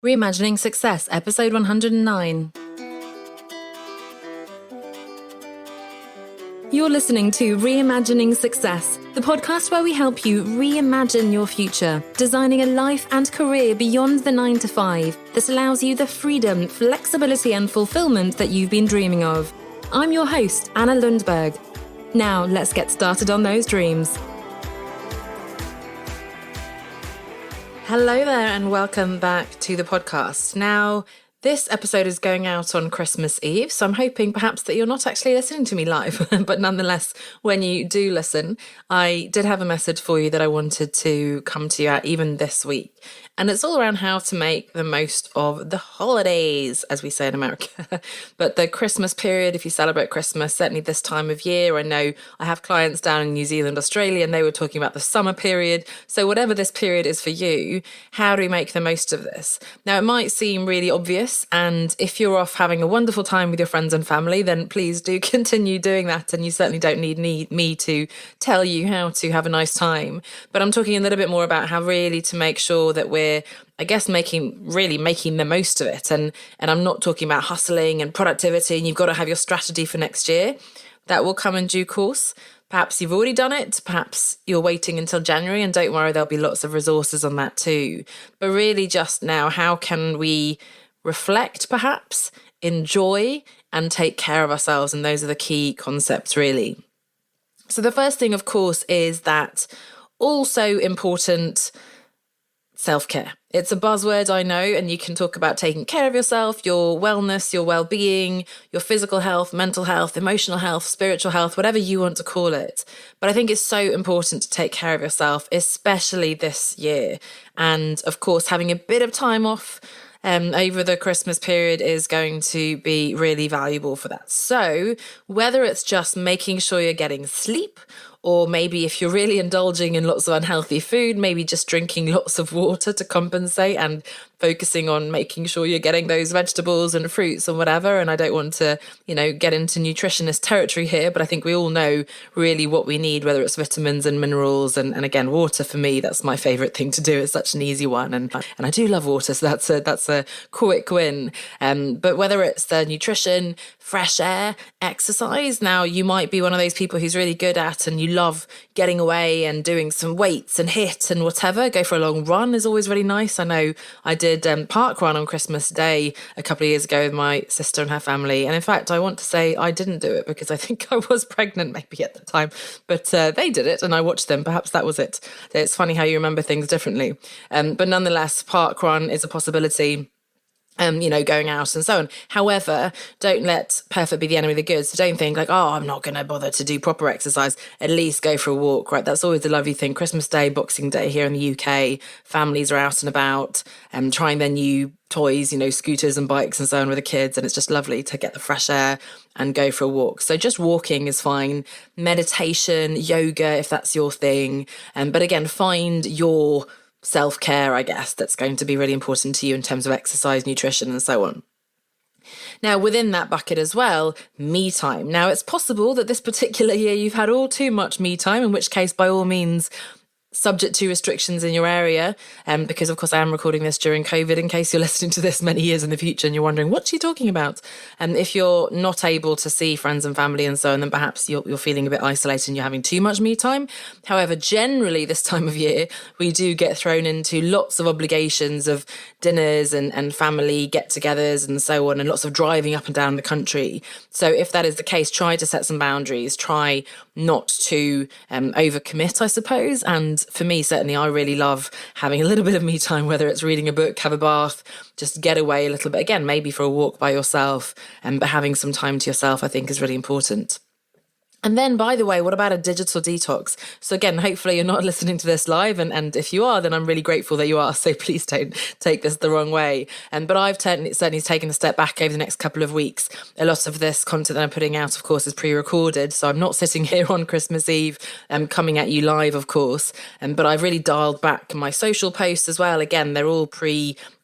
Reimagining Success, episode 109. You're listening to Reimagining Success, the podcast where we help you reimagine your future, designing a life and career beyond the 9 to 5 that allows you the freedom, flexibility and fulfillment that you've been dreaming of. I'm your host, Anna Lundberg. Now, let's get started on those dreams. Hello there and welcome back to the podcast. Now, this episode is going out on Christmas Eve, so I'm hoping perhaps that you're not actually listening to me live, but nonetheless, when you do listen, I did have a message for you that I wanted to come to you at even this week. And it's all around how to make the most of the holidays, as we say in America. But the Christmas period, if you celebrate Christmas, certainly this time of year, I know I have clients down in New Zealand, Australia, and they were talking about the summer period. So whatever this period is for you, how do we make the most of this? Now, it might seem really obvious, and if you're off having a wonderful time with your friends and family, then please do continue doing that. And you certainly don't need me to tell you how to have a nice time. But I'm talking a little bit more about how really to make sure that we're, I guess, making the most of it. And I'm not talking about hustling and productivity and you've got to have your strategy for next year. That will come in due course. Perhaps you've already done it. Perhaps you're waiting until January, and don't worry, there'll be lots of resources on that too. But really just now, how can we reflect, perhaps, enjoy and take care of ourselves? And those are the key concepts, really. So the first thing, of course, is that also important self-care. It's a buzzword, I know, and you can talk about taking care of yourself, your wellness, your well-being, your physical health, mental health, emotional health, spiritual health, whatever you want to call it. But I think it's so important to take care of yourself, especially this year. And of course, having a bit of time off over the Christmas period is going to be really valuable for that. So whether it's just making sure you're getting sleep, or maybe if you're really indulging in lots of unhealthy food, maybe just drinking lots of water to compensate and focusing on making sure you're getting those vegetables and fruits and whatever. And I don't want to, get into nutritionist territory here, but I think we all know really what we need, whether it's vitamins and minerals. And again, water for me, that's my favorite thing to do. It's such an easy one. And I do love water. So that's a quick win. But whether it's the nutrition, fresh air, exercise, now you might be one of those people who's really good at and you love getting away and doing some weights and HIIT and whatever. Go for a long run is always really nice. I know I did park run on Christmas Day a couple of years ago with my sister and her family. And in fact, I want to say I didn't do it because I think I was pregnant maybe at the time, but they did it and I watched them. Perhaps that was it. It's funny how you remember things differently. But nonetheless, park run is a possibility. Going out and so on. However, don't let perfect be the enemy of the good. So don't think like, I'm not going to bother to do proper exercise. At least go for a walk, right? That's always the lovely thing. Christmas Day, Boxing Day here in the UK, families are out and about trying their new toys, scooters and bikes and so on with the kids. And it's just lovely to get the fresh air and go for a walk. So just walking is fine. Meditation, yoga, if that's your thing. But again, find your self-care, I guess, that's going to be really important to you in terms of exercise, nutrition, and so on. Now, within that bucket as well, me time. Now, it's possible that this particular year you've had all too much me time, in which case, by all means, subject to restrictions in your area, because of course I am recording this during COVID in case you're listening to this many years in the future and you're wondering what's she talking about. And if you're not able to see friends and family and so on, then perhaps you're feeling a bit isolated and you're having too much me time. However, generally this time of year we do get thrown into lots of obligations of dinners and family get-togethers and so on, and lots of driving up and down the country. So if that is the case, try to set some boundaries, try not to overcommit, I suppose. And for me, certainly, I really love having a little bit of me time, whether it's reading a book, have a bath, just get away a little bit. Again, maybe for a walk by yourself, but having some time to yourself, I think, is really important. And then, by the way, what about a digital detox? So again, hopefully you're not listening to this live. And if you are, then I'm really grateful that you are. So please don't take this the wrong way. But I've certainly taken a step back over the next couple of weeks. A lot of this content that I'm putting out, of course, is pre-recorded. So I'm not sitting here on Christmas Eve coming at you live, of course. But I've really dialed back my social posts as well. Again, they're all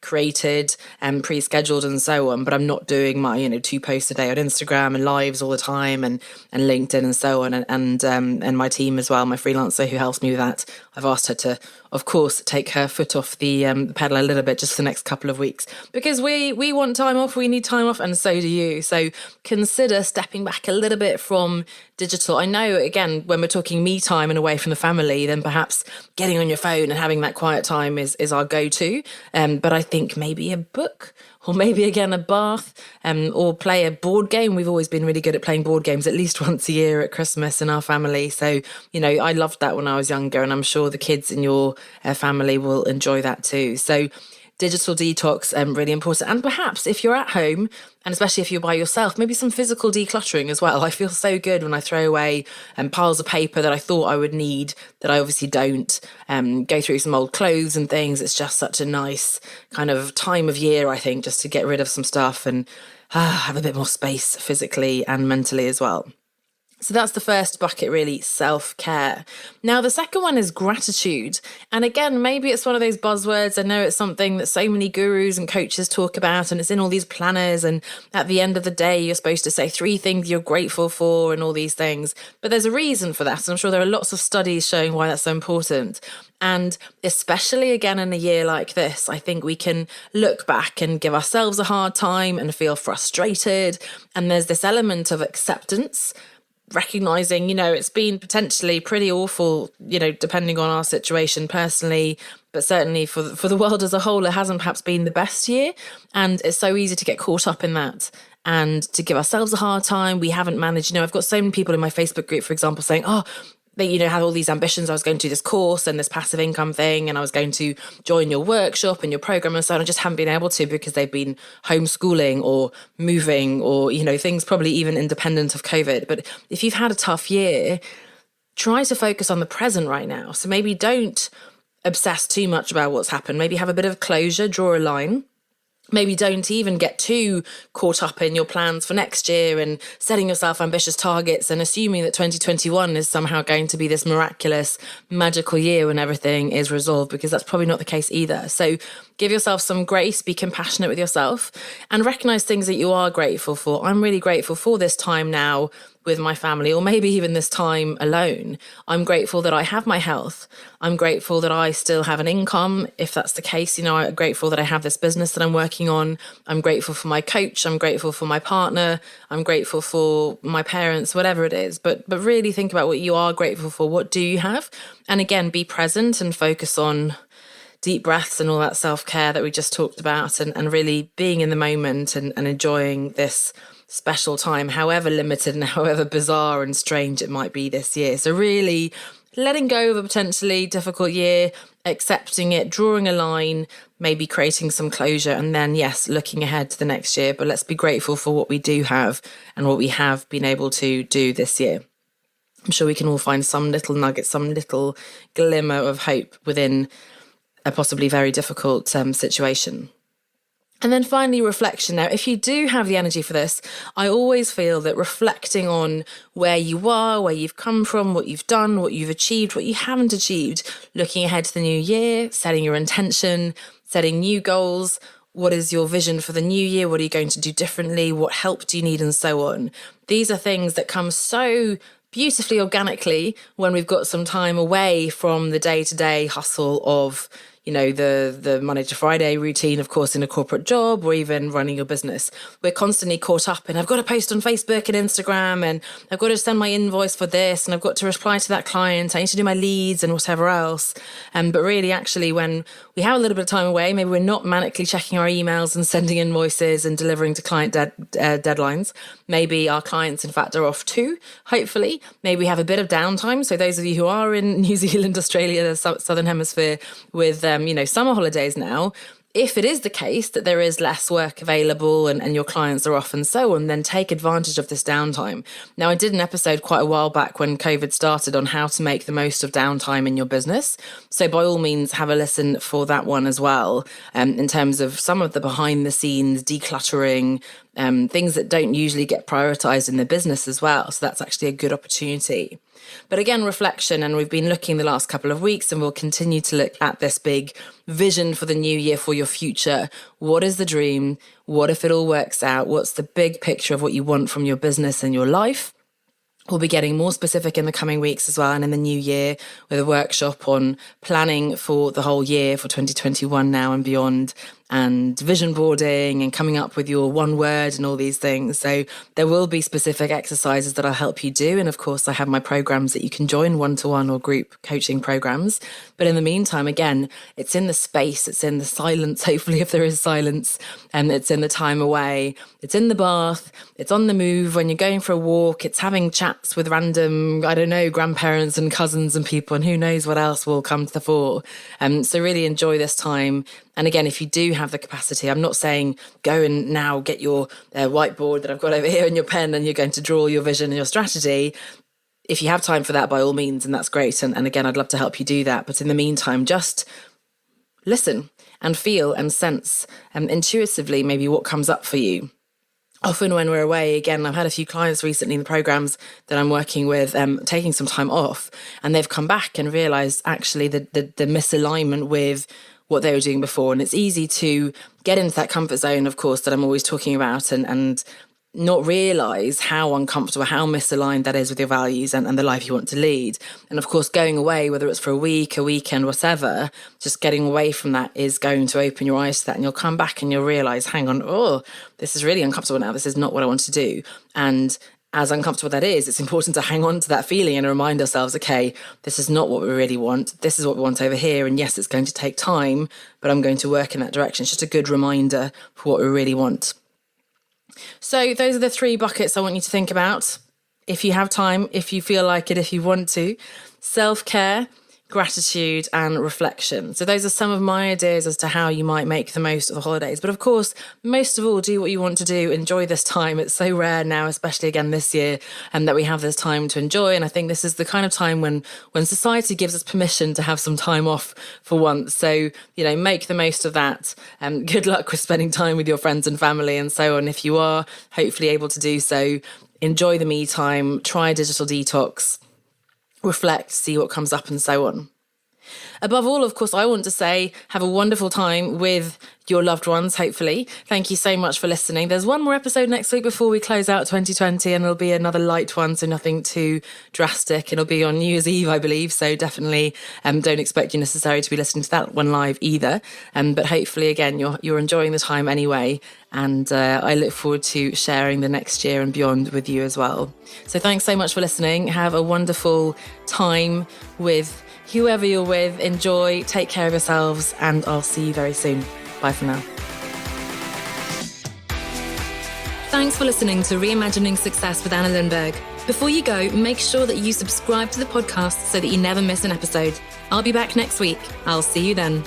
created and pre-scheduled and so on, but I'm not doing my 2 posts a day on Instagram and lives all the time and LinkedIn and so on, and my team as well, my freelancer who helps me with that. I've asked her to, of course, take her foot off the pedal a little bit just for the next couple of weeks, because we want time off, we need time off, and so do you. So consider stepping back a little bit from digital. I know, again, when we're talking me time and away from the family, then perhaps getting on your phone and having that quiet time is our go-to. But I think maybe a book, or maybe again a bath, or play a board game. We've always been really good at playing board games at least once a year at Christmas in our family. So, I loved that when I was younger, and I'm sure the kids in your family will enjoy that too. So digital detox, really important. And perhaps if you're at home, and especially if you're by yourself, maybe some physical decluttering as well. I feel so good when I throw away piles of paper that I thought I would need, that I obviously don't, go through some old clothes and things. It's just such a nice kind of time of year, I think, just to get rid of some stuff and have a bit more space physically and mentally as well. So that's the first bucket, really, self-care. Now, the second one is gratitude. And again, maybe it's one of those buzzwords. I know it's something that so many gurus and coaches talk about, and it's in all these planners. And at the end of the day, you're supposed to say 3 things you're grateful for and all these things. But there's a reason for that. And I'm sure there are lots of studies showing why that's so important. And especially again in a year like this, I think we can look back and give ourselves a hard time and feel frustrated. And there's this element of acceptance, recognizing, it's been potentially pretty awful, depending on our situation personally, but certainly for the world as a whole, it hasn't perhaps been the best year. And it's so easy to get caught up in that and to give ourselves a hard time. We haven't managed, I've got so many people in my Facebook group, for example, saying, they, had all these ambitions. I was going to do this course and this passive income thing, and I was going to join your workshop and your program and so on. I just haven't been able to because they've been homeschooling or moving or, things probably even independent of COVID. But if you've had a tough year, try to focus on the present right now. So maybe don't obsess too much about what's happened. Maybe have a bit of closure, draw a line. Maybe don't even get too caught up in your plans for next year and setting yourself ambitious targets and assuming that 2021 is somehow going to be this miraculous, magical year when everything is resolved, because that's probably not the case either. So give yourself some grace, be compassionate with yourself, and recognize things that you are grateful for. I'm really grateful for this time now with my family, or maybe even this time alone. I'm grateful that I have my health. I'm grateful that I still have an income, if that's the case. I'm grateful that I have this business that I'm working on. I'm grateful for my coach. I'm grateful for my partner. I'm grateful for my parents, whatever it is. But really think about what you are grateful for. What do you have? And again, be present and focus on deep breaths and all that self-care that we just talked about, and really being in the moment and enjoying this special time, however limited and however bizarre and strange it might be this year. So really letting go of a potentially difficult year, accepting it, drawing a line, maybe creating some closure, and then, yes, looking ahead to the next year. But let's be grateful for what we do have and what we have been able to do this year. I'm sure we can all find some little nugget, some little glimmer of hope within a possibly very difficult situation. And then finally, reflection. Now, if you do have the energy for this, I always feel that reflecting on where you are, where you've come from, what you've done, what you've achieved, what you haven't achieved, looking ahead to the new year, setting your intention, setting new goals. What is your vision for the new year? What are you going to do differently? What help do you need? And so on. These are things that come so beautifully organically when we've got some time away from the day-to-day hustle of the Monday to Friday routine, of course, in a corporate job or even running your business. We're constantly caught up in, I've got to post on Facebook and Instagram, and I've got to send my invoice for this, and I've got to reply to that client, I need to do my leads and whatever else. But really, actually, when we have a little bit of time away, maybe we're not manically checking our emails and sending invoices and delivering to client deadlines. Maybe our clients, in fact, are off too, hopefully. Maybe we have a bit of downtime. So those of you who are in New Zealand, Australia, the Southern Hemisphere, with summer holidays now, if it is the case that there is less work available and your clients are off and so on, then take advantage of this downtime. Now, I did an episode quite a while back when COVID started on how to make the most of downtime in your business. So by all means, have a listen for that one as well, in terms of some of the behind the scenes decluttering, things that don't usually get prioritized in the business as well. So that's actually a good opportunity. But again, reflection, and we've been looking the last couple of weeks, and we'll continue to look at this big vision for the new year, for your future. What is the dream? What if it all works out? What's the big picture of what you want from your business and your life? We'll be getting more specific in the coming weeks as well, and in the new year with a workshop on planning for the whole year for 2021 now and beyond, and vision boarding and coming up with your one word and all these things. So there will be specific exercises that I'll help you do. And of course, I have my programs that you can join, one-to-one or group coaching programs. But in the meantime, again, it's in the space, it's in the silence, hopefully if there is silence, and it's in the time away, it's in the bath, it's on the move when you're going for a walk, it's having chats with random, I don't know, grandparents and cousins and people, and who knows what else will come to the fore. So really enjoy this time. And again, if you do have the capacity, I'm not saying go and now get your whiteboard that I've got over here and your pen and you're going to draw your vision and your strategy. If you have time for that, by all means, and that's great. And again, I'd love to help you do that. But in the meantime, just listen and feel and sense intuitively maybe what comes up for you. Often when we're away, again, I've had a few clients recently in the programs that I'm working with taking some time off, and they've come back and realised actually the misalignment with what they were doing before. And it's easy to get into that comfort zone, of course, that I'm always talking about, and not realise how uncomfortable, how misaligned that is with your values and the life you want to lead. And of course, going away, whether it's for a week, a weekend, whatever, just getting away from that is going to open your eyes to that. And you'll come back and you'll realise, hang on, this is really uncomfortable now. This is not what I want to do. And as uncomfortable that is, it's important to hang on to that feeling and remind ourselves, okay, this is not what we really want. This is what we want over here. And yes, it's going to take time, but I'm going to work in that direction. It's just a good reminder for what we really want. So those are the 3 buckets I want you to think about. If you have time, if you feel like it, if you want to. Self-care, gratitude and reflection. So those are some of my ideas as to how you might make the most of the holidays. But of course, most of all, do what you want to do. Enjoy this time. It's so rare now, especially again this year, and that we have this time to enjoy. And I think this is the kind of time when society gives us permission to have some time off for once. So, make the most of that. Good luck with spending time with your friends and family and so on. If you are hopefully able to do so, enjoy the me time, try a digital detox, reflect, see what comes up and so on. Above all, of course, I want to say have a wonderful time with your loved ones, hopefully. Thank you so much for listening. There's one more episode next week before we close out 2020, and it'll be another light one, so nothing too drastic. It'll be on New Year's Eve, I believe, so definitely don't expect you necessarily to be listening to that one live either. But hopefully, again, you're enjoying the time anyway, and I look forward to sharing the next year and beyond with you as well. So thanks so much for listening. Have a wonderful time with whoever you're with. Enjoy, take care of yourselves, and I'll see you very soon. Bye for now. Thanks for listening to Reimagining Success with Anna Lundberg. Before you go, make sure that you subscribe to the podcast so that you never miss an episode. I'll be back next week. I'll see you then.